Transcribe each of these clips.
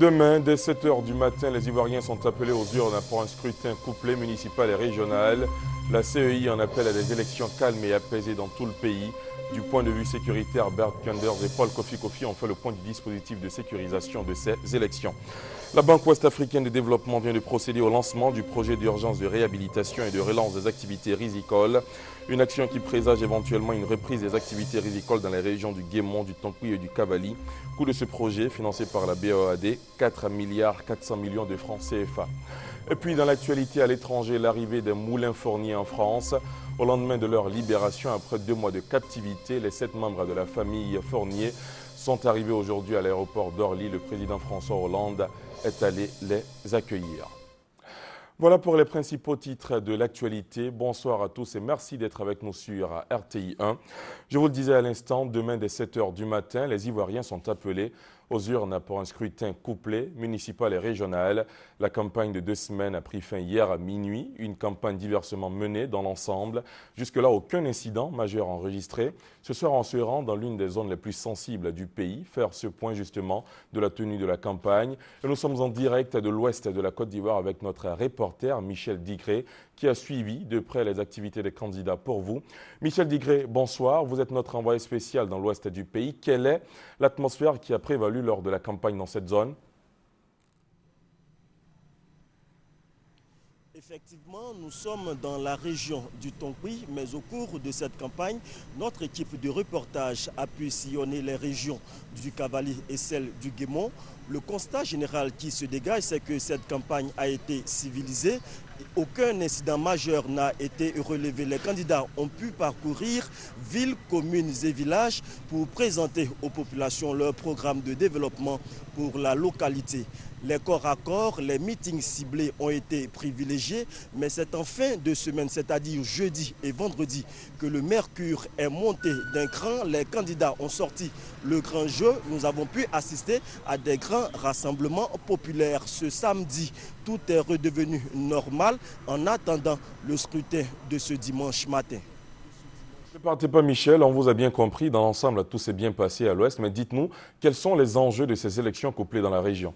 Demain, dès 7 h du matin, les Ivoiriens sont appelés aux urnes pour un scrutin couplé municipal et régional. La CEI en appelle à des élections calmes et apaisées dans tout le pays. Du point de vue sécuritaire, Bert Kunders et Paul Kofi Kofi ont fait le point du dispositif de sécurisation de ces élections. La Banque ouest-africaine de développement vient de procéder au lancement du projet d'urgence de réhabilitation et de relance des activités rizicoles. Une action qui présage éventuellement une reprise des activités rizicoles dans les régions du Guémon, du Tonkoui et du Kavali. Coût de ce projet, financé par la BOAD, 4,4 milliards de francs CFA. Et puis dans l'actualité à l'étranger, l'arrivée des moulins fourniers en France. Au lendemain de leur libération, après 2 mois de captivité, les 7 membres de la famille Fournier sont arrivés aujourd'hui à l'aéroport d'Orly. Le président François Hollande est allé les accueillir. Voilà pour les principaux titres de l'actualité. Bonsoir à tous et merci d'être avec nous sur RTI 1. Je vous le disais à l'instant, demain dès 7 h du matin, les Ivoiriens sont appelés aux urnes pour un scrutin couplé, municipal et régional. La campagne de 2 semaines a pris fin hier à minuit, une campagne diversement menée dans l'ensemble. Jusque-là, aucun incident majeur enregistré. Ce soir, on se rend dans l'une des zones les plus sensibles du pays, faire ce point justement de la tenue de la campagne. Et nous sommes en direct de l'ouest de la Côte d'Ivoire avec notre reporter Michel Digré qui a suivi de près les activités des candidats pour vous. Michel Digré, bonsoir. Vous êtes notre envoyé spécial dans l'ouest du pays. Quelle est l'atmosphère qui a prévalu lors de la campagne dans cette zone? Effectivement, nous sommes dans la région du Tonkoui, mais au cours de cette campagne, notre équipe de reportage a pu sillonner les régions du Kavali et celle du Guémon. Le constat général qui se dégage, c'est que cette campagne a été civilisée. Aucun incident majeur n'a été relevé. Les candidats ont pu parcourir villes, communes et villages pour présenter aux populations leur programme de développement pour la localité. Les corps à corps, les meetings ciblés ont été privilégiés, mais c'est en fin de semaine, c'est-à-dire jeudi et vendredi, que le mercure est monté d'un cran. Les candidats ont sorti le grand jeu. Nous avons pu assister à des grands rassemblements populaires. Ce samedi, tout est redevenu normal en attendant le scrutin de ce dimanche matin. Ne partez pas Michel, on vous a bien compris. Dans l'ensemble, tout s'est bien passé à l'ouest. Mais dites-nous, quels sont les enjeux de ces élections couplées dans la région ?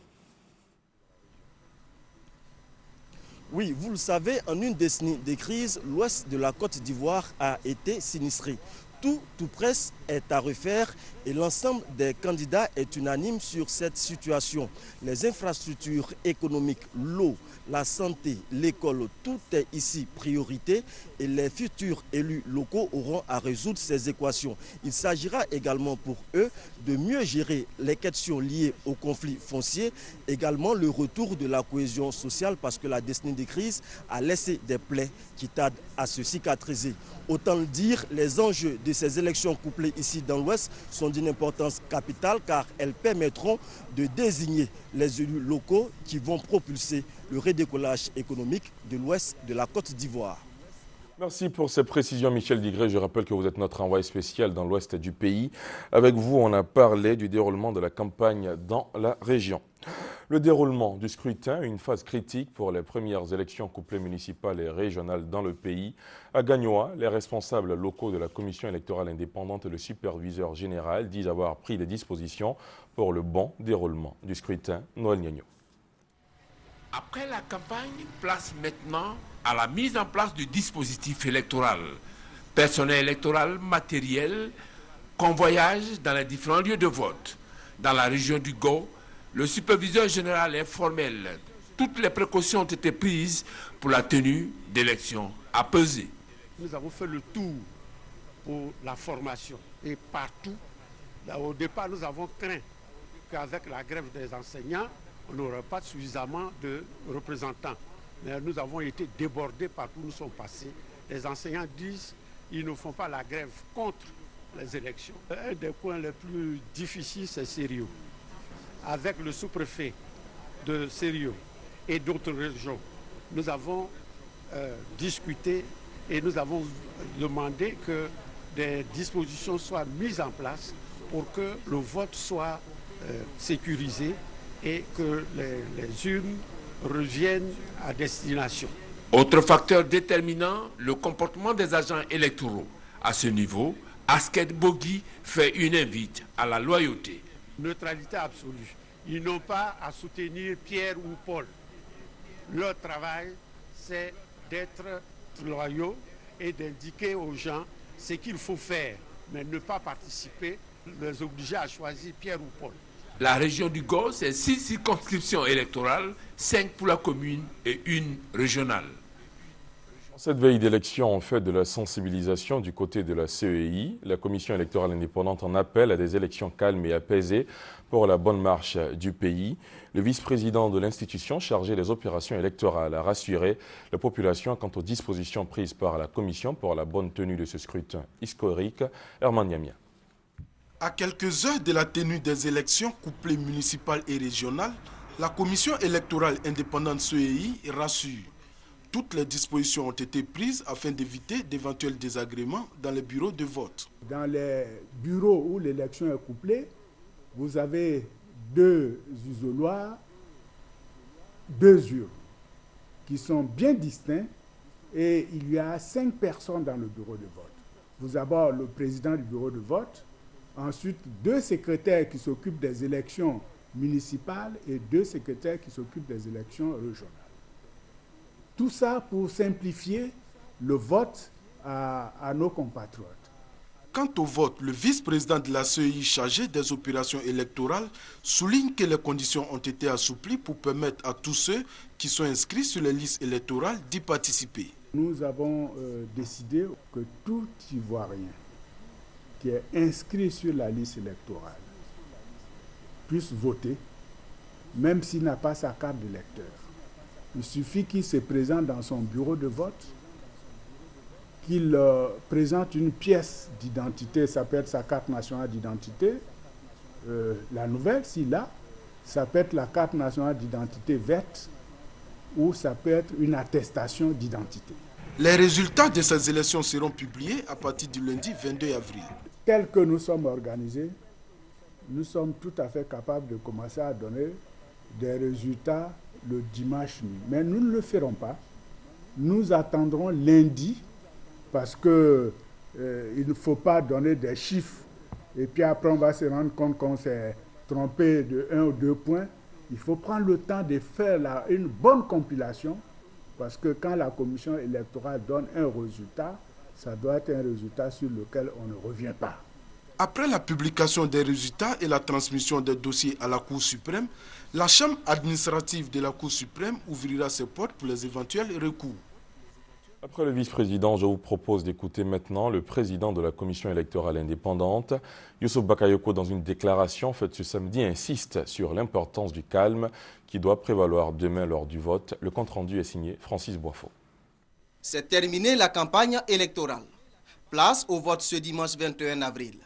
Oui, vous le savez, en une décennie de crise, l'ouest de la Côte d'Ivoire a été sinistré. Tout presque est à refaire et l'ensemble des candidats est unanime sur cette situation. Les infrastructures économiques, l'eau, la santé, l'école, tout est ici priorité et les futurs élus locaux auront à résoudre ces équations. Il s'agira également pour eux de mieux gérer les questions liées au conflit foncier, également le retour de la cohésion sociale parce que la décennie de crise a laissé des plaies qui tardent à se cicatriser. Autant le dire, les enjeux de ces élections couplées ici dans l'Ouest sont d'une importance capitale car elles permettront de désigner les élus locaux qui vont propulser le redécollage économique de l'Ouest de la Côte d'Ivoire. Merci pour ces précisions, Michel Digré. Je rappelle que vous êtes notre envoyé spécial dans l'ouest du pays. Avec vous, on a parlé du déroulement de la campagne dans la région. Le déroulement du scrutin, une phase critique pour les premières élections couplées municipales et régionales dans le pays. À Gagnoa, les responsables locaux de la commission électorale indépendante et le superviseur général disent avoir pris des dispositions pour le bon déroulement du scrutin. Noël Niagno. Après la campagne, place maintenant à la mise en place du dispositif électoral. Personnel électoral, matériel, convoyage dans les différents lieux de vote. Dans la région du Go, le superviseur général informel, toutes les précautions ont été prises pour la tenue d'élections apaisées. Nous avons fait le tour pour la formation et partout. Là, au départ, nous avons craint qu'avec la grève des enseignants, on n'aurait pas suffisamment de représentants. Mais nous avons été débordés partout où nous sommes passés. Les enseignants disent qu'ils ne font pas la grève contre les élections. Un des points les plus difficiles, c'est Sério. Avec le sous-préfet de Sério et d'autres régions, nous avons discuté et nous avons demandé que des dispositions soient mises en place pour que le vote soit sécurisé et que les urnes reviennent à destination. Autre facteur déterminant, le comportement des agents électoraux. À ce niveau, Asket Bogi fait une invite à la loyauté. Neutralité absolue. Ils n'ont pas à soutenir Pierre ou Paul. Leur travail, c'est d'être loyaux et d'indiquer aux gens ce qu'il faut faire, mais ne pas participer, les obliger à choisir Pierre ou Paul. La région du Go, c'est 6 circonscriptions électorales, 5 pour la commune et 1 régionale. Cette veille d'élection, on fait de la sensibilisation du côté de la CEI. La Commission électorale indépendante en appelle à des élections calmes et apaisées pour la bonne marche du pays. Le vice-président de l'institution chargé des opérations électorales a rassuré la population quant aux dispositions prises par la Commission pour la bonne tenue de ce scrutin historique. Herman Yamia. À quelques heures de la tenue des élections couplées municipales et régionales, la Commission électorale indépendante CEI rassure. Toutes les dispositions ont été prises afin d'éviter d'éventuels désagréments dans les bureaux de vote. Dans les bureaux où l'élection est couplée, vous avez 2 isoloirs, 2 urnes qui sont bien distincts et il y a 5 personnes dans le bureau de vote. Vous avez le président du bureau de vote, ensuite 2 secrétaires qui s'occupent des élections municipales et 2 secrétaires qui s'occupent des élections régionales. Tout ça pour simplifier le vote à nos compatriotes. Quant au vote, le vice-président de la CEI chargé des opérations électorales souligne que les conditions ont été assouplies pour permettre à tous ceux qui sont inscrits sur les listes électorales d'y participer. Nous avons décidé que tout Ivoirien qui est inscrit sur la liste électorale puisse voter, même s'il n'a pas sa carte d'électeur. Il suffit qu'il se présente dans son bureau de vote, qu'il présente une pièce d'identité, ça peut être sa carte nationale d'identité, la nouvelle s'il a, ça peut être la carte nationale d'identité verte ou ça peut être une attestation d'identité. Les résultats de ces élections seront publiés à partir du lundi 22 avril. Tel que nous sommes organisés, nous sommes tout à fait capables de commencer à donner des résultats le dimanche nuit. Mais nous ne le ferons pas. Nous attendrons lundi parce que il ne faut pas donner des chiffres et puis après on va se rendre compte qu'on s'est trompé de 1 ou 2 points. Il faut prendre le temps de faire une bonne compilation parce que quand la commission électorale donne un résultat, ça doit être un résultat sur lequel on ne revient pas. Après la publication des résultats et la transmission des dossiers à la Cour suprême, la Chambre administrative de la Cour suprême ouvrira ses portes pour les éventuels recours. Après le vice-président, je vous propose d'écouter maintenant le président de la Commission électorale indépendante. Youssouf Bakayoko, dans une déclaration faite ce samedi, insiste sur l'importance du calme qui doit prévaloir demain lors du vote. Le compte-rendu est signé Francis Boifo. C'est terminé la campagne électorale. Place au vote ce dimanche 21 avril.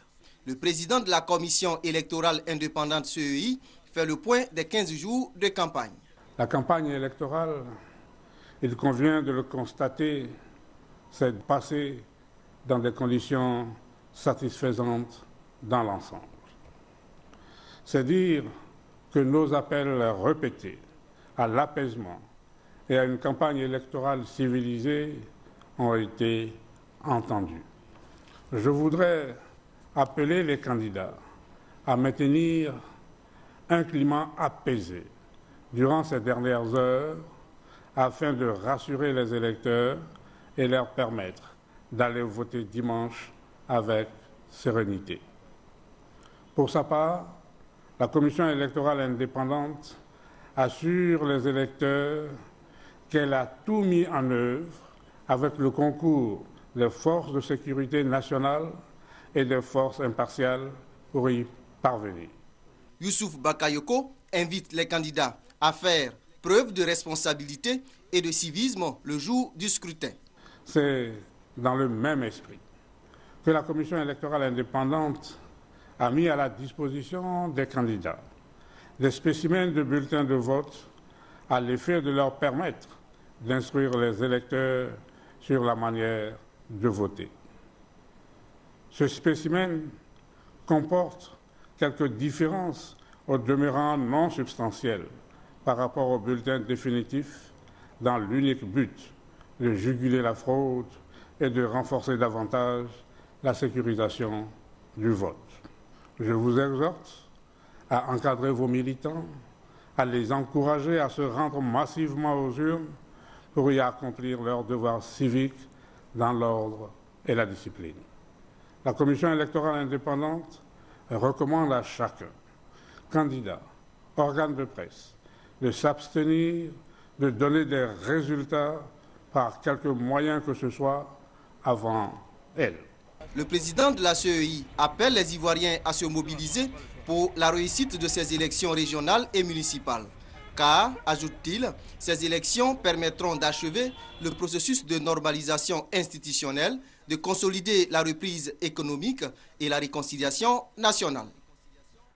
Le président de la Commission électorale indépendante CEI fait le point des 15 jours de campagne. La campagne électorale, il convient de le constater, s'est passée dans des conditions satisfaisantes dans l'ensemble. C'est dire que nos appels répétés à l'apaisement et à une campagne électorale civilisée ont été entendus. Je voudrais appeler les candidats à maintenir un climat apaisé durant ces dernières heures afin de rassurer les électeurs et leur permettre d'aller voter dimanche avec sérénité. Pour sa part, la Commission électorale indépendante assure les électeurs qu'elle a tout mis en œuvre avec le concours des forces de sécurité nationales et des forces impartiales pour y parvenir. Youssouf Bakayoko invite les candidats à faire preuve de responsabilité et de civisme le jour du scrutin. C'est dans le même esprit que la Commission électorale indépendante a mis à la disposition des candidats des spécimens de bulletins de vote à l'effet de leur permettre d'instruire les électeurs sur la manière de voter. Ce spécimen comporte quelques différences au demeurant non substantielles par rapport au bulletin définitif dans l'unique but de juguler la fraude et de renforcer davantage la sécurisation du vote. Je vous exhorte à encadrer vos militants, à les encourager à se rendre massivement aux urnes pour y accomplir leurs devoirs civiques dans l'ordre et la discipline. La Commission électorale indépendante recommande à chacun, candidat, organe de presse, de s'abstenir de donner des résultats par quelque moyen que ce soit avant elle. Le président de la CEI appelle les Ivoiriens à se mobiliser pour la réussite de ces élections régionales et municipales. Car, ajoute-t-il, ces élections permettront d'achever le processus de normalisation institutionnelle, de consolider la reprise économique et la réconciliation nationale.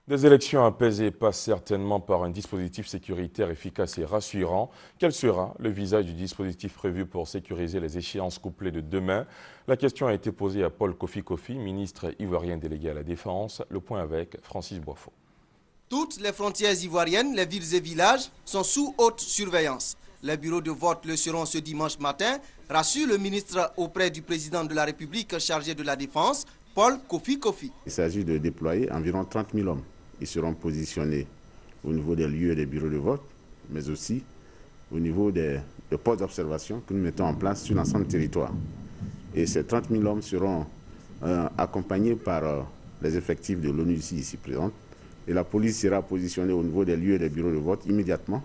Des élections apaisées passent certainement par un dispositif sécuritaire efficace et rassurant. Quel sera le visage du dispositif prévu pour sécuriser les échéances couplées de demain? La question a été posée à Paul Kofi Kofi, ministre ivoirien délégué à la Défense. Le point avec Francis Boifo. Toutes les frontières ivoiriennes, les villes et villages sont sous haute surveillance. Les bureaux de vote le seront ce dimanche matin, rassure le ministre auprès du président de la République chargé de la Défense, Paul Kofi Kofi. Il s'agit de déployer environ 30 000 hommes. Ils seront positionnés au niveau des lieux et des bureaux de vote, mais aussi au niveau des postes d'observation que nous mettons en place sur l'ensemble du territoire. Et ces 30 000 hommes seront accompagnés par les effectifs de l'ONU ici présents. Et la police sera positionnée au niveau des lieux et des bureaux de vote immédiatement,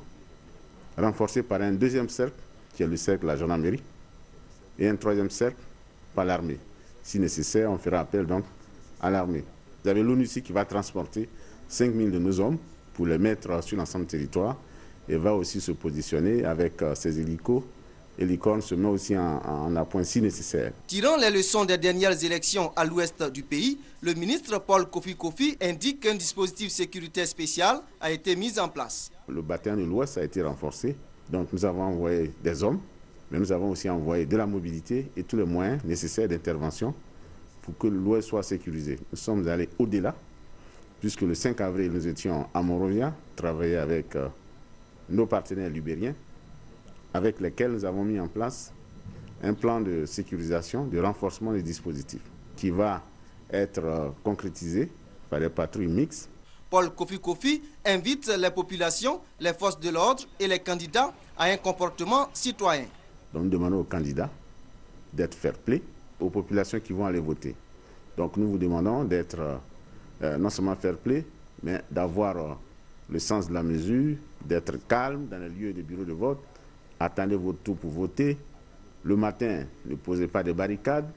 renforcée par un deuxième cercle, qui est le cercle de la gendarmerie, et un troisième cercle par l'armée. Si nécessaire, on fera appel donc à l'armée. Vous avez l'ONU ici qui va transporter 5 000 de nos hommes pour les mettre sur l'ensemble du territoire et va aussi se positionner avec ses hélicos. Et l'ICORN se met aussi en appoint si nécessaire. Tirant les leçons des dernières élections à l'ouest du pays, le ministre Paul Kofi Kofi indique qu'un dispositif sécuritaire spécial a été mis en place. Le bataillon de l'ouest a été renforcé. Donc nous avons envoyé des hommes, mais nous avons aussi envoyé de la mobilité et tous les moyens nécessaires d'intervention pour que l'ouest soit sécurisé. Nous sommes allés au-delà, puisque le 5 avril, nous étions à Monrovia, travailler avec nos partenaires libériens, avec lesquels nous avons mis en place un plan de sécurisation, de renforcement des dispositifs, qui va être concrétisé par des patrouilles mixtes. Paul Kofi Kofi invite les populations, les forces de l'ordre et les candidats à un comportement citoyen. Donc nous demandons aux candidats d'être fair-play, aux populations qui vont aller voter. Donc nous vous demandons d'être non seulement fair-play, mais d'avoir le sens de la mesure, d'être calme dans les lieux des bureaux de vote. Attendez votre tour pour voter. Le matin, ne posez pas de barricades.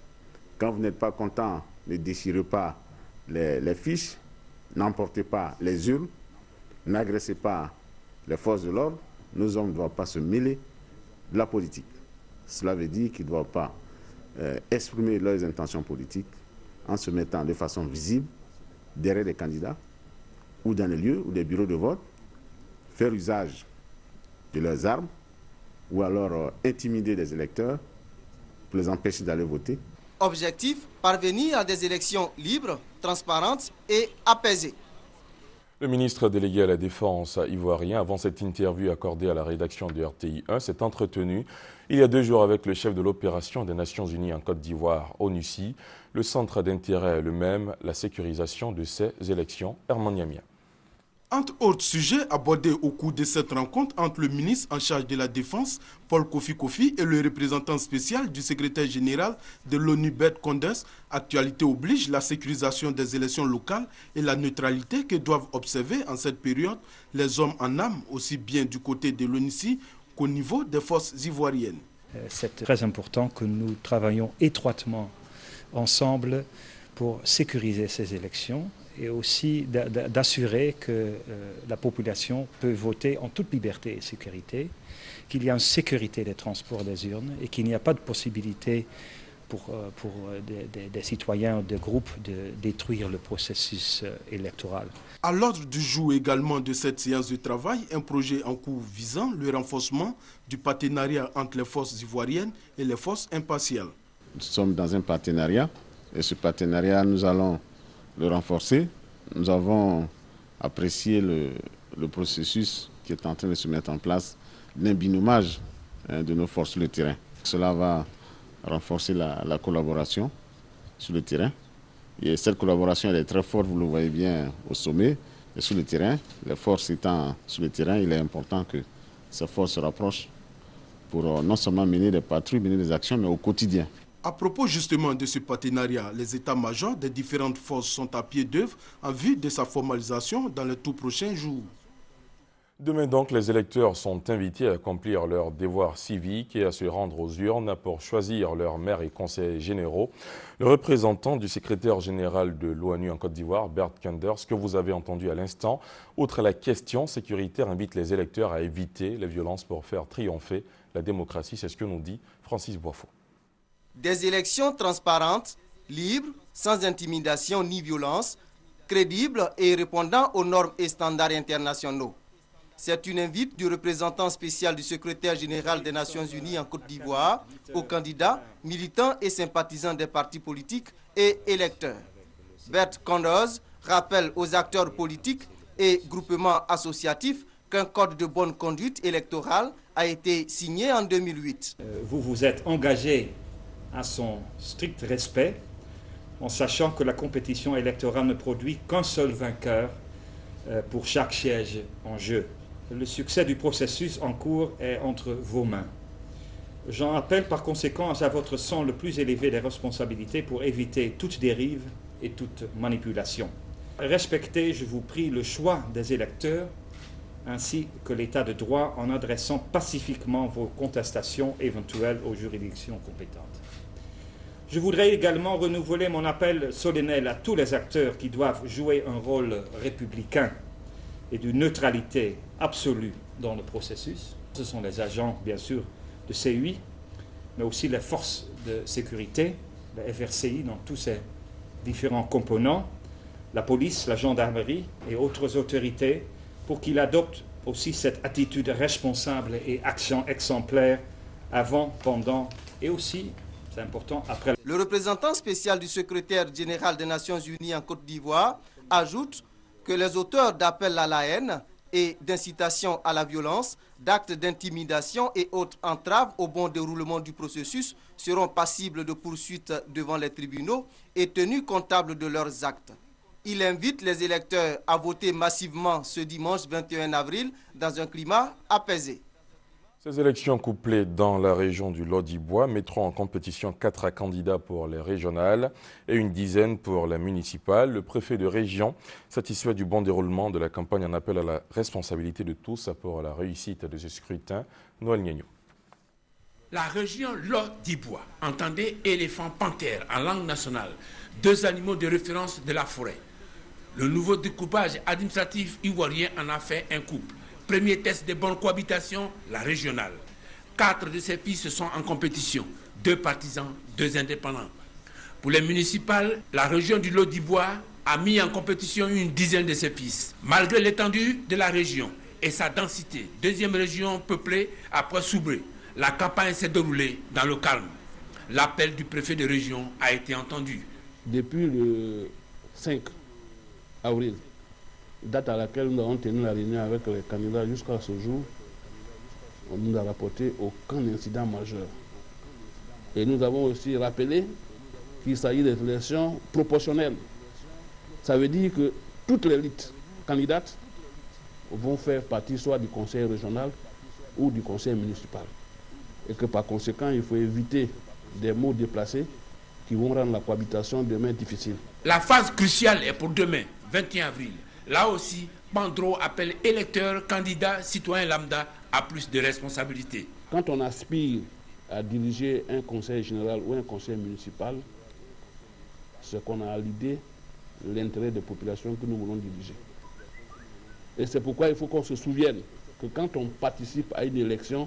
Quand vous n'êtes pas content, ne déchirez pas les fiches. N'emportez pas les urnes. N'agressez pas les forces de l'ordre. Nos hommes ne doivent pas se mêler de la politique. Cela veut dire qu'ils ne doivent pas exprimer leurs intentions politiques en se mettant de façon visible derrière les candidats ou dans les lieux ou des bureaux de vote, faire usage de leurs armes ou alors intimider les électeurs pour les empêcher d'aller voter. Objectif, parvenir à des élections libres, transparentes et apaisées. Le ministre délégué à la Défense ivoirien, avant cette interview accordée à la rédaction de RTI 1, s'est entretenu il y a 2 jours avec le chef de l'opération des Nations Unies en Côte d'Ivoire, ONUCI. Le centre d'intérêt est le même, la sécurisation de ces élections. Herman Yamia. Entre autres sujets abordés au cours de cette rencontre entre le ministre en charge de la Défense, Paul Kofi Kofi, et le représentant spécial du secrétaire général de l'ONU, Bert Koenders, actualité oblige la sécurisation des élections locales et la neutralité que doivent observer en cette période les hommes en âme, aussi bien du côté de l'ONUCI qu'au niveau des forces ivoiriennes. C'est très important que nous travaillions étroitement ensemble pour sécuriser ces élections et aussi d'assurer que la population peut voter en toute liberté et sécurité, qu'il y a une sécurité des transports des urnes et qu'il n'y a pas de possibilité pour des citoyens ou des groupes de détruire le processus électoral. À l'ordre du jour également de cette séance de travail, un projet en cours visant le renforcement du partenariat entre les forces ivoiriennes et les forces impartiales. Nous sommes dans un partenariat et ce partenariat, nous allons le renforcer. Nous avons apprécié le processus qui est en train de se mettre en place d'un binômage de nos forces sur le terrain. Cela va renforcer la collaboration sur le terrain. Et cette collaboration elle est très forte, vous le voyez bien au sommet. sur le terrain. Les forces étant sur le terrain, il est important que ces forces se rapprochent pour non seulement mener des patrouilles, mener des actions, mais au quotidien. À propos justement de ce partenariat, les états-majors des différentes forces sont à pied d'œuvre en vue de sa formalisation dans les tout prochains jours. Demain donc, les électeurs sont invités à accomplir leur devoir civique et à se rendre aux urnes pour choisir leurs maires et conseillers généraux. Le représentant du secrétaire général de l'ONU en Côte d'Ivoire, Bert Koenders, que vous avez entendu à l'instant, outre la question sécuritaire, invite les électeurs à éviter les violences pour faire triompher la démocratie. C'est ce que nous dit Francis Boifo. Des élections transparentes, libres, sans intimidation ni violence, crédibles et répondant aux normes et standards internationaux. C'est une invite du représentant spécial du secrétaire général des Nations Unies en Côte d'Ivoire aux candidats, militants et sympathisants des partis politiques et électeurs. Bert Koenders rappelle aux acteurs politiques et groupements associatifs qu'un code de bonne conduite électorale a été signé en 2008. Vous vous êtes engagé à son strict respect, en sachant que la compétition électorale ne produit qu'un seul vainqueur pour chaque siège en jeu. Le succès du processus en cours est entre vos mains. J'en appelle par conséquent à votre sens le plus élevé des responsabilités pour éviter toute dérive et toute manipulation. Respectez, je vous prie, le choix des électeurs ainsi que l'état de droit en adressant pacifiquement vos contestations éventuelles aux juridictions compétentes. Je voudrais également renouveler mon appel solennel à tous les acteurs qui doivent jouer un rôle républicain et de neutralité absolue dans le processus. Ce sont les agents, bien sûr, de CEI, mais aussi les forces de sécurité, la FRCI dans tous ses différents components, la police, la gendarmerie et autres autorités, pour qu'ils adoptent aussi cette attitude responsable et action exemplaire avant, pendant et aussi, c'est important, après. Le représentant spécial du secrétaire général des Nations Unies en Côte d'Ivoire ajoute que les auteurs d'appels à la haine et d'incitation à la violence, d'actes d'intimidation et autres entraves au bon déroulement du processus seront passibles de poursuites devant les tribunaux et tenus comptables de leurs actes. Il invite les électeurs à voter massivement ce dimanche 21 avril dans un climat apaisé. Ces élections couplées dans la région du Lodibois mettront en compétition 4 candidats pour les régionales et une dizaine pour la municipale. Le préfet de région, satisfait du bon déroulement de la campagne, en appelle à la responsabilité de tous pour la réussite de ce scrutin. Noël Niagno. La région Lodibois, entendez éléphant-panthère en langue nationale, 2 animaux de référence de la forêt. Le nouveau découpage administratif ivoirien en a fait un couple. Premier test de bonne cohabitation, la régionale. 4 de ses fils sont en compétition, 2 partisans, 2 indépendants. Pour les municipales, la région du Lodibois a mis en compétition une dizaine de ses fils. Malgré l'étendue de la région et sa densité, 2e région peuplée après Soubré, la campagne s'est déroulée dans le calme. L'appel du préfet de région a été entendu. Depuis le 5 avril, date à laquelle nous avons tenu la réunion avec les candidats jusqu'à ce jour, on nous a rapporté aucun incident majeur. Et nous avons aussi rappelé qu'il s'agit des élections proportionnelles. Ça veut dire que toutes les listes candidates vont faire partie soit du conseil régional ou du conseil municipal. Et que par conséquent, il faut éviter des mots déplacés qui vont rendre la cohabitation demain difficile. La phase cruciale est pour demain, 21 avril. Là aussi, Bandro appelle électeurs, candidats, citoyens lambda à plus de responsabilités. Quand on aspire à diriger un conseil général ou un conseil municipal, c'est qu'on a à l'idée l'intérêt des populations que nous voulons diriger. Et c'est pourquoi il faut qu'on se souvienne que quand on participe à une élection,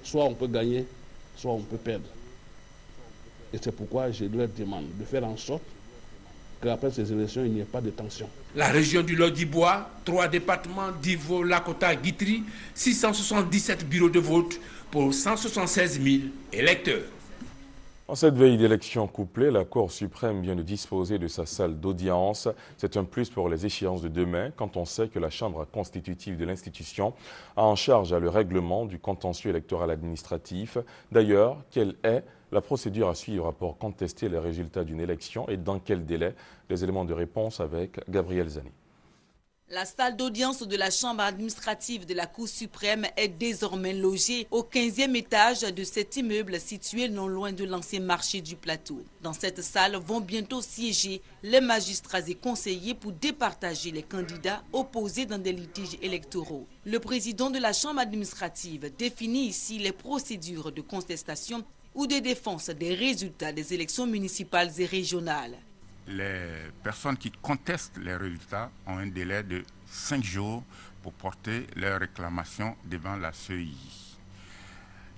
soit on peut gagner, soit on peut perdre. Et c'est pourquoi je leur demande de faire en sorte qu'après ces élections, il n'y ait pas de tension. La région du Lodibois, 3 départements d'Ivo, Lakota, Guitry, 677 bureaux de vote pour 176 000 électeurs. En cette veille d'élection couplée, la Cour suprême vient de disposer de sa salle d'audience. C'est un plus pour les échéances de demain, quand on sait que la Chambre constitutive de l'institution a en charge le règlement du contentieux électoral administratif. D'ailleurs, quelle est la procédure à suivre pour contester les résultats d'une élection et dans quel délai? Les éléments de réponse avec Gabriel Zani. La salle d'audience de la chambre administrative de la Cour suprême est désormais logée au 15e étage de cet immeuble situé non loin de l'ancien marché du plateau. Dans cette salle vont bientôt siéger les magistrats et conseillers pour départager les candidats opposés dans des litiges électoraux. Le président de la chambre administrative définit ici les procédures de contestation ou de défense des résultats des élections municipales et régionales. Les personnes qui contestent les résultats ont un délai de 5 jours pour porter leur réclamation devant la CEI.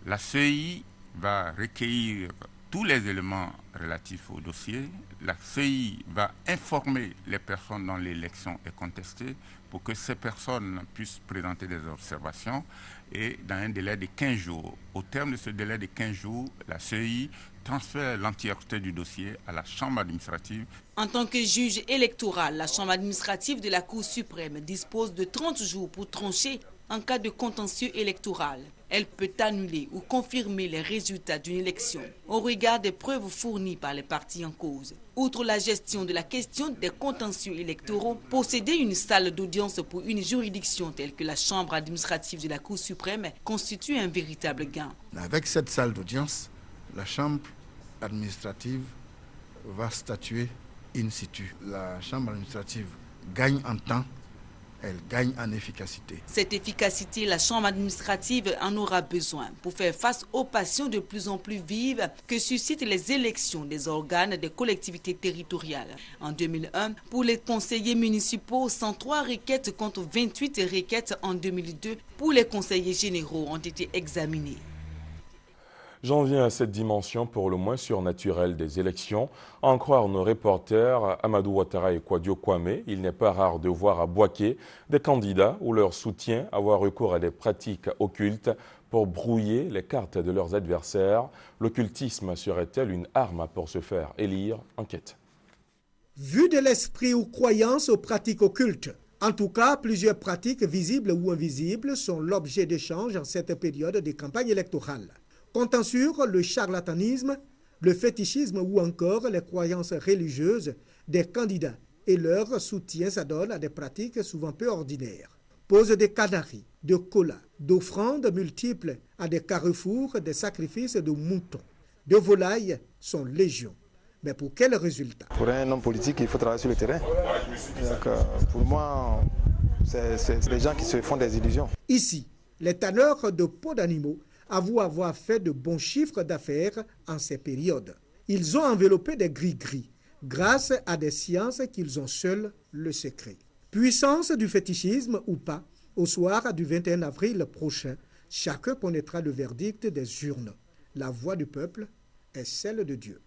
La CEI va recueillir tous les éléments relatifs au dossier. La CEI va informer les personnes dont l'élection est contestée pour que ces personnes puissent présenter des observations et dans un délai de 15 jours. Au terme de ce délai de 15 jours, la CEI transfère l'entièreté du dossier à la Chambre administrative. En tant que juge électoral, la Chambre administrative de la Cour suprême dispose de 30 jours pour trancher en cas de contentieux électoral. Elle peut annuler ou confirmer les résultats d'une élection au regard des preuves fournies par les parties en cause. Outre la gestion de la question des contentieux électoraux, posséder une salle d'audience pour une juridiction telle que la Chambre administrative de la Cour suprême constitue un véritable gain. Avec cette salle d'audience, la Chambre administrative va statuer in situ. La Chambre administrative gagne en temps, elle gagne en efficacité. Cette efficacité, la Chambre administrative en aura besoin pour faire face aux passions de plus en plus vives que suscitent les élections des organes des collectivités territoriales. En 2001, pour les conseillers municipaux, 103 requêtes contre 28 requêtes en 2002 pour les conseillers généraux ont été examinées. J'en viens à cette dimension pour le moins surnaturelle des élections. À en croire nos reporters Amadou Ouattara et Kwadio Kwame, il n'est pas rare de voir à Bouaké des candidats ou leurs soutiens avoir recours à des pratiques occultes pour brouiller les cartes de leurs adversaires. L'occultisme serait-elle une arme pour se faire élire? Enquête. Vu de l'esprit ou croyance aux pratiques occultes. En tout cas, plusieurs pratiques visibles ou invisibles sont l'objet d'échanges en cette période de campagne électorale. Comptant sur le charlatanisme, le fétichisme ou encore les croyances religieuses des candidats et leur soutien s'adonnent à des pratiques souvent peu ordinaires. Pose des canaris, de colas, d'offrandes multiples à des carrefours, des sacrifices de moutons, de volailles sont légion. Mais pour quel résultat? Pour un homme politique, il faut travailler sur le terrain. Donc, pour moi, c'est des gens qui se font des illusions. Ici, les tanneurs de peaux d'animaux avouent avoir fait de bons chiffres d'affaires en ces périodes. Ils ont enveloppé des gris-gris grâce à des sciences qu'ils ont seuls le secret. Puissance du fétichisme ou pas, au soir du 21 avril prochain, chacun connaîtra le verdict des urnes. La voix du peuple est celle de Dieu.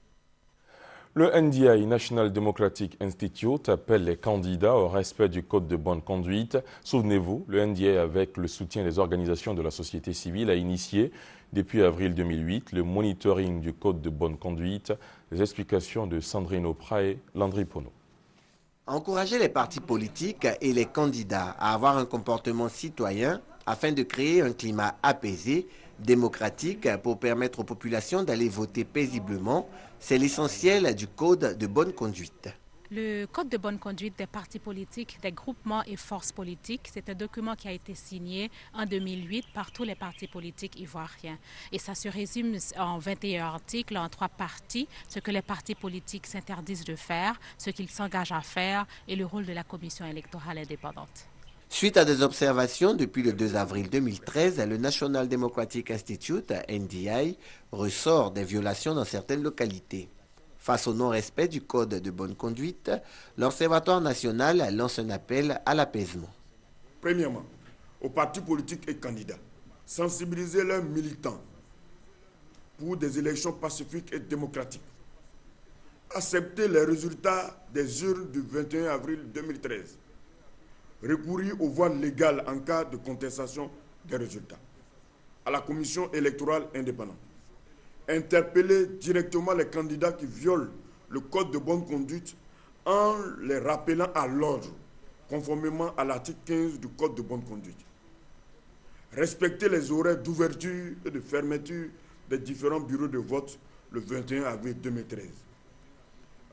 Le NDI, National Democratic Institute, appelle les candidats au respect du code de bonne conduite. Souvenez-vous, le NDI, avec le soutien des organisations de la société civile, a initié, depuis avril 2008, le monitoring du code de bonne conduite. Les explications de Sandrine Opra et Landry Pono. Encourager les partis politiques et les candidats à avoir un comportement citoyen afin de créer un climat apaisé, démocratique pour permettre aux populations d'aller voter paisiblement, c'est l'essentiel du code de bonne conduite. Le code de bonne conduite des partis politiques, des groupements et forces politiques, c'est un document qui a été signé en 2008 par tous les partis politiques ivoiriens. Et ça se résume en 21 articles, en 3 parties, ce que les partis politiques s'interdisent de faire, ce qu'ils s'engagent à faire et le rôle de la commission électorale indépendante. Suite à des observations depuis le 2 avril 2013, le National Democratic Institute, NDI, ressort des violations dans certaines localités. Face au non-respect du code de bonne conduite, l'Observatoire national lance un appel à l'apaisement. Premièrement, aux partis politiques et candidats, sensibiliser leurs militants pour des élections pacifiques et démocratiques. Accepter les résultats des urnes du 21 avril 2013. Recourir aux voies légales en cas de contestation des résultats. À la commission électorale indépendante. Interpeller directement les candidats qui violent le code de bonne conduite en les rappelant à l'ordre, conformément à l'article 15 du code de bonne conduite. Respecter les horaires d'ouverture et de fermeture des différents bureaux de vote le 21 avril 2013.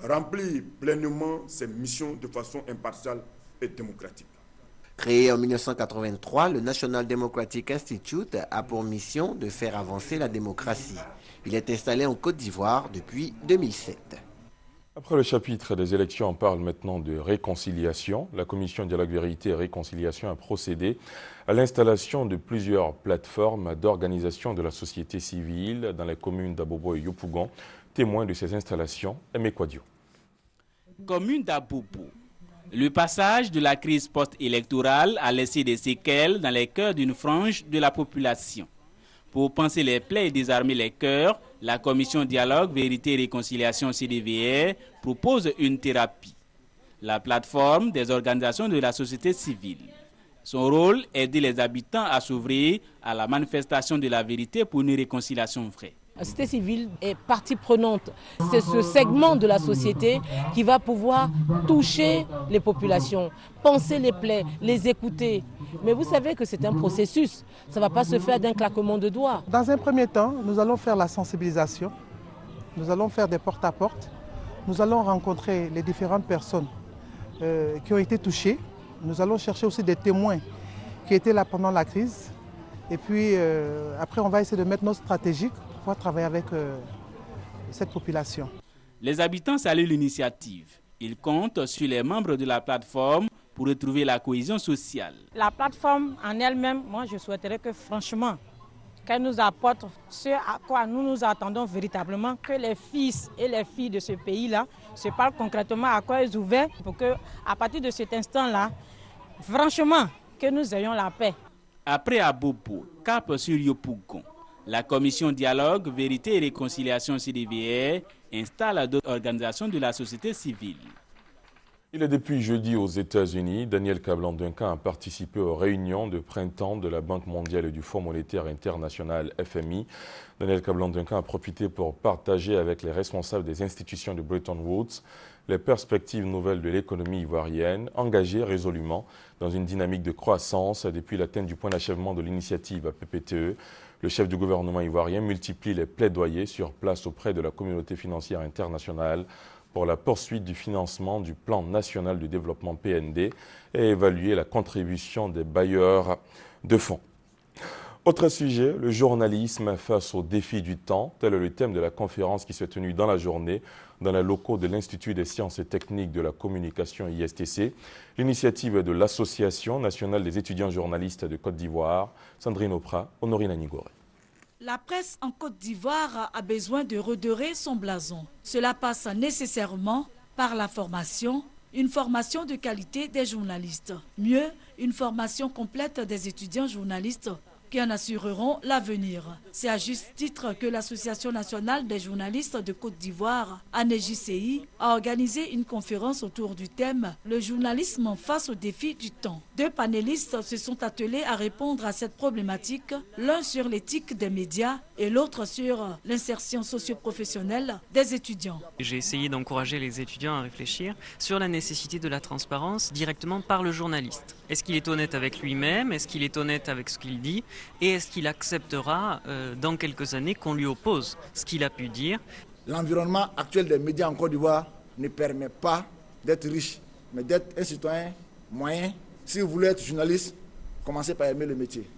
Remplir pleinement ses missions de façon impartiale et démocratique. Créé en 1983, le National Democratic Institute a pour mission de faire avancer la démocratie. Il est installé en Côte d'Ivoire depuis 2007. Après le chapitre des élections, on parle maintenant de réconciliation. La Commission Dialogue Vérité et Réconciliation a procédé à l'installation de plusieurs plateformes d'organisation de la société civile dans les communes d'Abobo et Yopougon. Témoin de ces installations, Aimé Kouadio. Commune d'Abobo. Le passage de la crise post-électorale a laissé des séquelles dans les cœurs d'une frange de la population. Pour panser les plaies et désarmer les cœurs, la Commission Dialogue Vérité et Réconciliation CDVR propose une thérapie. La plateforme des organisations de la société civile. Son rôle est d'aider les habitants à s'ouvrir à la manifestation de la vérité pour une réconciliation vraie. La société civile est partie prenante. C'est ce segment de la société qui va pouvoir toucher les populations, penser les plaies, les écouter. Mais vous savez que c'est un processus. Ça ne va pas se faire d'un claquement de doigts. Dans un premier temps, nous allons faire la sensibilisation. Nous allons faire des porte-à-porte. Nous allons rencontrer les différentes personnes qui ont été touchées. Nous allons chercher aussi des témoins qui étaient là pendant la crise. Et puis après, on va essayer de mettre nos stratégies pour pouvoir travailler avec cette population. Les habitants saluent l'initiative. Ils comptent sur les membres de la plateforme pour retrouver la cohésion sociale. La plateforme en elle-même, moi je souhaiterais que franchement, qu'elle nous apporte ce à quoi nous nous attendons véritablement, que les fils et les filles de ce pays-là se parlent concrètement à quoi ils ouvrent pour qu'à partir de cet instant-là, franchement, que nous ayons la paix. Après Abobo, cap sur Yopougon, la Commission Dialogue, Vérité et Réconciliation CDVR installe d'autres organisations de la société civile. Il est depuis jeudi aux États-Unis. Daniel Kablan-Duncan a participé aux réunions de printemps de la Banque mondiale et du Fonds monétaire international FMI. Daniel Kablan-Duncan a profité pour partager avec les responsables des institutions de Bretton Woods les perspectives nouvelles de l'économie ivoirienne, engagée résolument dans une dynamique de croissance depuis l'atteinte du point d'achèvement de l'initiative PPTE. Le chef du gouvernement ivoirien multiplie les plaidoyers sur place auprès de la communauté financière internationale pour la poursuite du financement du plan national de développement PND et évaluer la contribution des bailleurs de fonds. Autre sujet, le journalisme face aux défis du temps, tel est le thème de la conférence qui s'est tenue dans la journée dans les locaux de l'Institut des sciences et techniques de la communication ISTC, l'initiative de l'Association nationale des étudiants journalistes de Côte d'Ivoire, Sandrine Opra, Honorine Anigore. La presse en Côte d'Ivoire a besoin de redorer son blason. Cela passe nécessairement par la formation, une formation de qualité des journalistes. Mieux, une formation complète des étudiants journalistes qui en assureront l'avenir. C'est à juste titre que l'Association nationale des journalistes de Côte d'Ivoire, ANEJCI, a organisé une conférence autour du thème « Le journalisme face aux défis du temps ». Deux panélistes se sont attelés à répondre à cette problématique, l'un sur l'éthique des médias et l'autre sur l'insertion socio-professionnelle des étudiants. J'ai essayé d'encourager les étudiants à réfléchir sur la nécessité de la transparence directement par le journaliste. Est-ce qu'il est honnête avec lui-même? Est-ce qu'il est honnête avec ce qu'il dit? Et est-ce qu'il acceptera dans quelques années qu'on lui oppose ce qu'il a pu dire? L'environnement actuel des médias en Côte d'Ivoire ne permet pas d'être riche, mais d'être un citoyen moyen. Si vous voulez être journaliste, commencez par aimer le métier.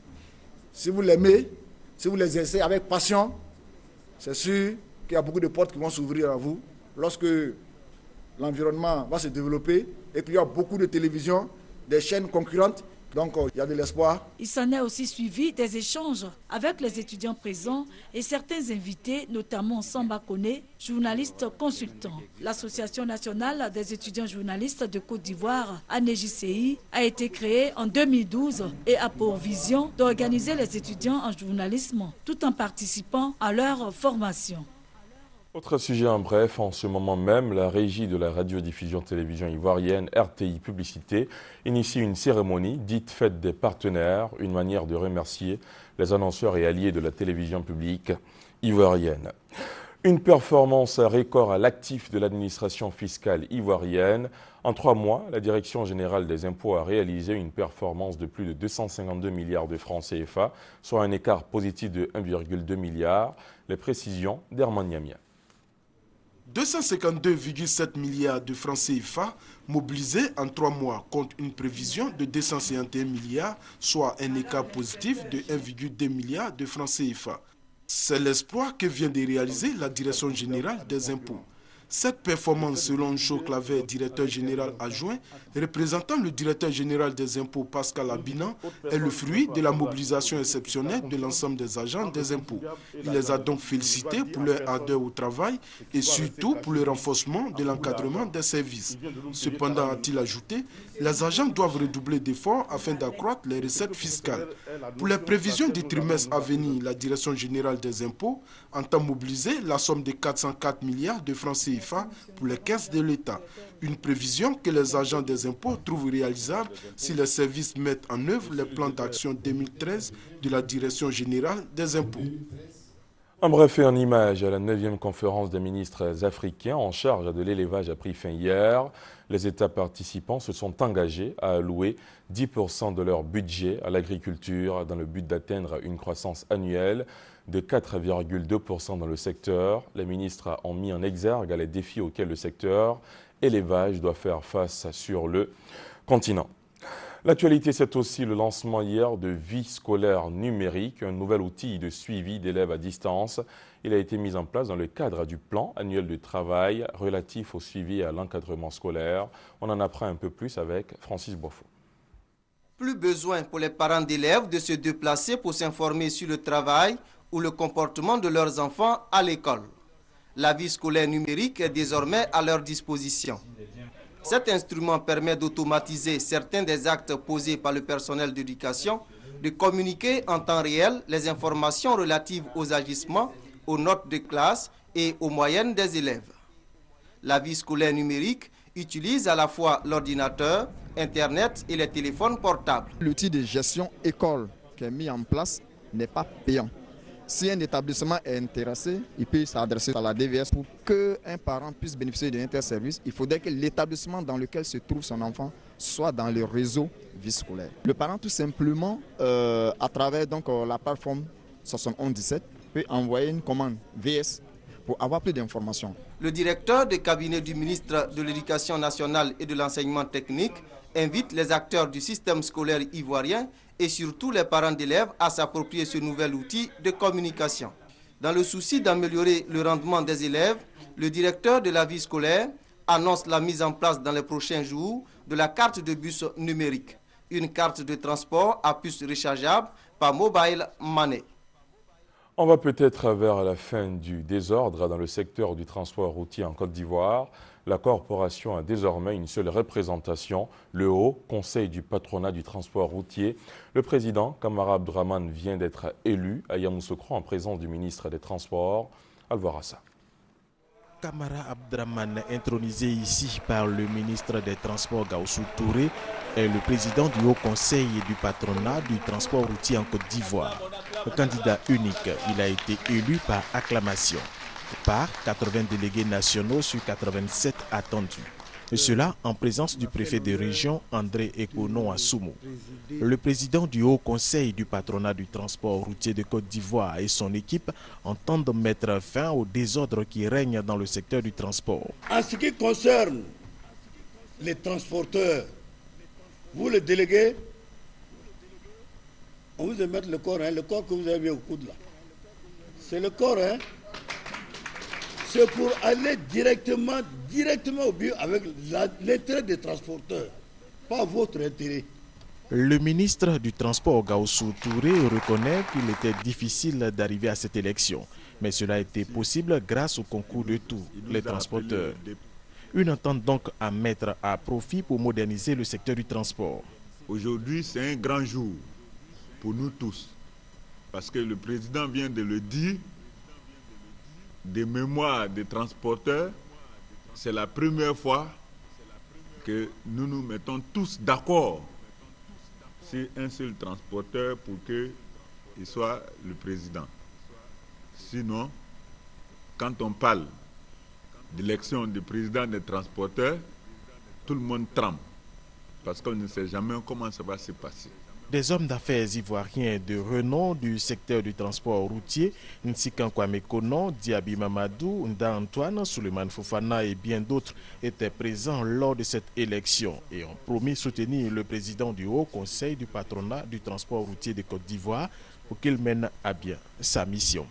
Si vous l'aimez, si vous l'exercez avec passion, c'est sûr qu'il y a beaucoup de portes qui vont s'ouvrir à vous. Lorsque l'environnement va se développer, et puis il y a beaucoup de télévisions, des chaînes concurrentes, donc il y a de l'espoir. Il s'en est aussi suivi des échanges avec les étudiants présents et certains invités, notamment Samba Kone, journaliste consultant. L'Association nationale des étudiants journalistes de Côte d'Ivoire, ANEJCI, a été créée en 2012 et a pour vision d'organiser les étudiants en journalisme tout en participant à leur formation. Autre sujet en bref, en ce moment même, la régie de la radiodiffusion-télévision ivoirienne RTI Publicité initie une cérémonie dite Fête des partenaires, une manière de remercier les annonceurs et alliés de la télévision publique ivoirienne. Une performance record à l'actif de l'administration fiscale ivoirienne. En 3 mois, la Direction générale des impôts a réalisé une performance de plus de 252 milliards de francs CFA, soit un écart positif de 1,2 milliard. Les précisions d'Herman Niamia. 252,7 milliards de francs CFA mobilisés en 3 mois contre une prévision de 251 milliards, soit un écart positif de 1,2 milliard de francs CFA. C'est l'exploit que vient de réaliser la Direction générale des impôts. Cette performance, selon Joe Claver, directeur général adjoint, représentant le directeur général des impôts Pascal Abinan, est le fruit de la mobilisation exceptionnelle de l'ensemble des agents des impôts. Il les a donc félicités pour leur ardeur au travail et surtout pour le renforcement de l'encadrement des services. Cependant, a-t-il ajouté, les agents doivent redoubler d'efforts afin d'accroître les recettes fiscales. Pour les prévisions du trimestre à venir, la Direction générale des impôts entend mobiliser la somme de 404 milliards de francs CFA pour les caisses de l'État. Une prévision que les agents des impôts trouvent réalisable si les services mettent en œuvre les plans d'action 2013 de la Direction générale des impôts. En bref et en image, la 9e conférence des ministres africains en charge de l'élevage a pris fin hier. Les États participants se sont engagés à allouer 10% de leur budget à l'agriculture dans le but d'atteindre une croissance annuelle de 4,2% dans le secteur. Les ministres ont mis en exergue les défis auxquels le secteur élevage doit faire face sur le continent. L'actualité, c'est aussi le lancement hier de Vie scolaire numérique, un nouvel outil de suivi d'élèves à distance. Il a été mis en place dans le cadre du plan annuel de travail relatif au suivi et à l'encadrement scolaire. On en apprend un peu plus avec Francis Bofo. Plus besoin pour les parents d'élèves de se déplacer pour s'informer sur le travail ou le comportement de leurs enfants à l'école. La vie scolaire numérique est désormais à leur disposition. Cet instrument permet d'automatiser certains des actes posés par le personnel d'éducation, de communiquer en temps réel les informations relatives aux agissements, aux notes de classe et aux moyennes des élèves. La vie scolaire numérique utilise à la fois l'ordinateur, Internet et les téléphones portables. L'outil de gestion école qui est mis en place n'est pas payant. Si un établissement est intéressé, il peut s'adresser à la DVS pour qu'un parent puisse bénéficier d'un interservice. Il faudrait que l'établissement dans lequel se trouve son enfant soit dans le réseau vie scolaire. Le parent, tout simplement, à travers la plateforme 7117, peut envoyer une commande VS pour avoir plus d'informations. Le directeur de cabinet du ministre de l'Éducation nationale et de l'enseignement technique invite les acteurs du système scolaire ivoirien et surtout les parents d'élèves à s'approprier ce nouvel outil de communication. Dans le souci d'améliorer le rendement des élèves, le directeur de la vie scolaire annonce la mise en place dans les prochains jours de la carte de bus numérique, une carte de transport à puce rechargeable par mobile money. On va peut-être vers la fin du désordre dans le secteur du transport routier en Côte d'Ivoire. La corporation a désormais une seule représentation, le Haut Conseil du patronat du transport routier. Le président, Kamara Abdraman, vient d'être élu à Yamoussoukro en présence du ministre des Transports, Alvarassa. Kamara Abdraman, intronisé ici par le ministre des Transports Gaoussou Touré, est le président du Haut Conseil du patronat du transport routier en Côte d'Ivoire. Candidat unique, il a été élu par acclamation, par 80 délégués nationaux sur 87 attendus. Et cela en présence du préfet de région André Ekono Assoumo. Le président du Haut Conseil du patronat du transport routier de Côte d'Ivoire et son équipe entendent mettre fin au désordre qui règne dans le secteur du transport. En ce qui concerne les transporteurs, vous les délégués, on vous met le corps que vous avez au coude là. C'est le corps, hein. C'est pour aller directement au but avec l'intérêt des transporteurs, pas votre intérêt. Le ministre du Transport, Gaoussou Touré, reconnaît qu'il était difficile d'arriver à cette élection, mais cela a été possible grâce au concours de tous les transporteurs. Une entente donc à mettre à profit pour moderniser le secteur du transport. Aujourd'hui, c'est un grand jour pour nous tous, parce que le président vient de le dire, des mémoires des transporteurs, c'est la première fois que nous nous mettons tous d'accord sur un seul transporteur pour qu'il soit le président. Sinon, quand on parle d'élection du président des transporteurs, tout le monde tremble, parce qu'on ne sait jamais comment ça va se passer. Des hommes d'affaires ivoiriens de renom du secteur du transport routier, Nsikan Kwame Konon, Diaby Mamadou, Nda Antoine, Souleymane Fofana et bien d'autres étaient présents lors de cette élection et ont promis soutenir le président du Haut Conseil du patronat du transport routier de Côte d'Ivoire pour qu'il mène à bien sa mission.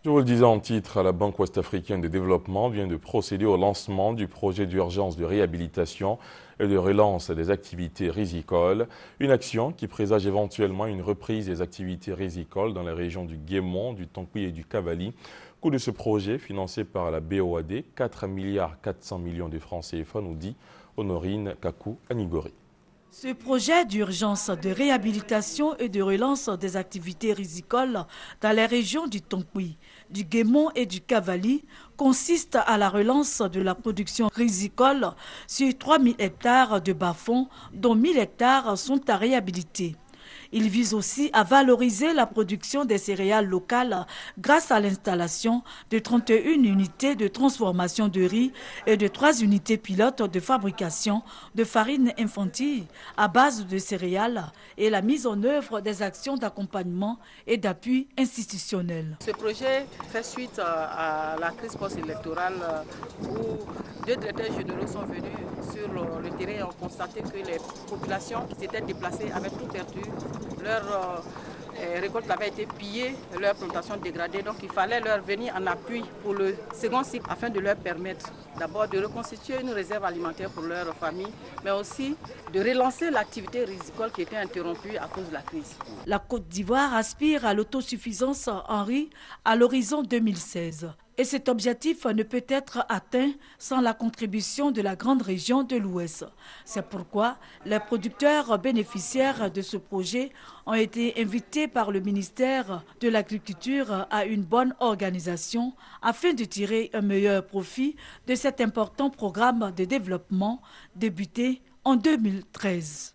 Je vous le disais en titre, la Banque ouest-africaine de développement vient de procéder au lancement du projet d'urgence de réhabilitation et de relance des activités rizicoles. Une action qui présage éventuellement une reprise des activités rizicoles dans les régions du Guémont, du Tonkoui et du Cavali. Coût de ce projet, financé par la BOAD, 4,4 milliards de francs CFA, nous dit Honorine Kakou Anigori. Ce projet d'urgence de réhabilitation et de relance des activités rizicoles dans les régions du Tonkoui, du Guémont et du Cavali consiste à la relance de la production rizicole sur 3000 hectares de bas-fonds, dont 1000 hectares sont à réhabiliter. Il vise aussi à valoriser la production des céréales locales grâce à l'installation de 31 unités de transformation de riz et de 3 unités pilotes de fabrication de farine infantile à base de céréales et la mise en œuvre des actions d'accompagnement et d'appui institutionnel. Ce projet fait suite à la crise post-électorale où 2 directeurs généraux sont venus sur le terrain et ont constaté que les populations qui s'étaient déplacées avaient tout perdu. Leur récolte avait été pillée, leur plantation dégradée, donc il fallait leur venir en appui pour le second cycle afin de leur permettre d'abord de reconstituer une réserve alimentaire pour leur famille, mais aussi de relancer l'activité rizicole qui était interrompue à cause de la crise. La Côte d'Ivoire aspire à l'autosuffisance en riz à l'horizon 2016. Et cet objectif ne peut être atteint sans la contribution de la grande région de l'Ouest. C'est pourquoi les producteurs bénéficiaires de ce projet ont été invités par le ministère de l'Agriculture à une bonne organisation afin de tirer un meilleur profit de cet important programme de développement débuté en 2013.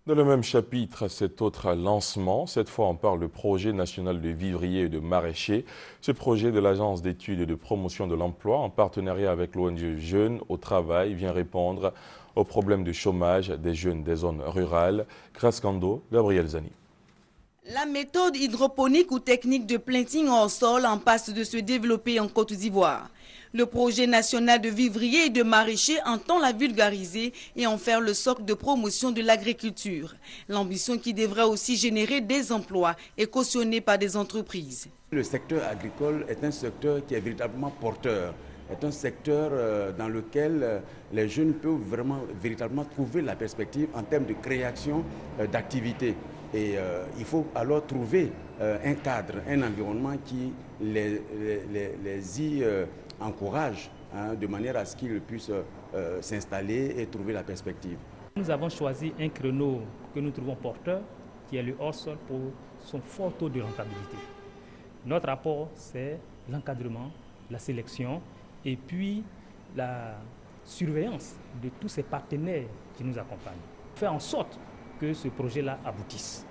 Dans le même chapitre, cet autre lancement, cette fois on parle du projet national de vivriers et de maraîchers. Ce projet de l'Agence d'études et de promotion de l'emploi, en partenariat avec l'ONG Jeunes au Travail, vient répondre aux problèmes de chômage des jeunes des zones rurales. Grâce Kando, Gabriel Zani. La méthode hydroponique ou technique de planting hors sol en passe de se développer en Côte d'Ivoire. Le projet national de vivriers et de maraîchers entend la vulgariser et en faire le socle de promotion de l'agriculture. L'ambition qui devrait aussi générer des emplois est cautionnée par des entreprises. Le secteur agricole est un secteur qui est véritablement porteur, est un secteur dans lequel les jeunes peuvent véritablement trouver la perspective en termes de création d'activités. Et il faut alors trouver un cadre, un environnement qui les y encourage de manière à ce qu'ils puissent s'installer et trouver la perspective. Nous avons choisi un créneau que nous trouvons porteur, qui est le hors-sol pour son fort taux de rentabilité. Notre apport, c'est l'encadrement, la sélection et puis la surveillance de tous ces partenaires qui nous accompagnent. Faire en sorte que ce projet-là aboutisse.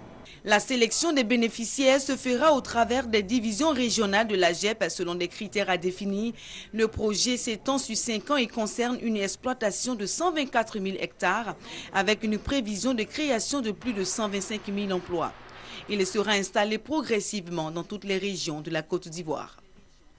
La sélection des bénéficiaires se fera au travers des divisions régionales de la GEP selon des critères à définir. Le projet s'étend sur 5 ans et concerne une exploitation de 124 000 hectares avec une prévision de création de plus de 125 000 emplois. Il sera installé progressivement dans toutes les régions de la Côte d'Ivoire.